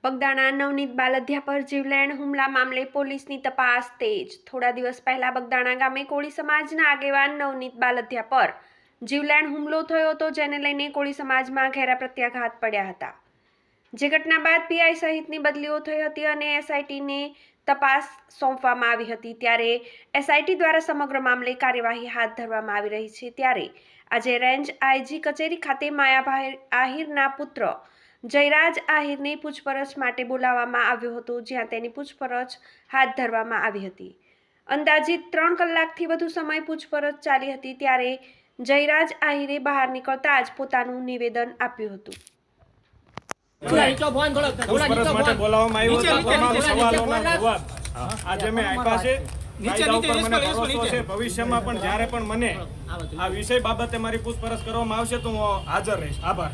બગદાણા નવનીત બાલધિયા પર જીવલેણ હુમલા મામલે પોલીસની તપાસ તેજ। થોડા દિવસ પહેલા બગદાણા ગામે કોળી સમાજના આગેવાન નવનીત બાલધિયા પર જીવલેણ હુમલો થયો હતો, જેને લઈને કોળી સમાજમાં ઘેરા પ્રત્યાઘાત પડ્યા હતા। જે ઘટના બાદ પીઆઈ સહિતની બદલીઓ થઈ હતી અને એસઆઈટીને તપાસ સોંપવામાં આવી હતી। ત્યારે એસઆઈટી દ્વારા સમગ્ર મામલે કાર્યવાહી હાથ ધરવામાં આવી રહી છે। ત્યારે આજે રેન્જ આઈજી કચેરી ખાતે માયાભાઈ આહિરના પુત્ર જયરાજ આહિરને પૂછપરછ માટે બોલાવવામાં આવ્યો હતો, જ્યાં તેની પૂછપરછ હાથ ધરવામાં આવી હતી। અંદાજિત 3 કલાકથી વધુ સમય પૂછપરછ ચાલી હતી। ત્યારે જયરાજ આહિરે બહાર નીકળતા જ પોતાનું નિવેદન આપ્યું હતું। ભવિષ્યમાં પણ જ્યારે પણ મને આ વિષય બાબતે મારી પૂછપરછ કરવામાં આવશે તો હું હાજર રહીશ। આભાર।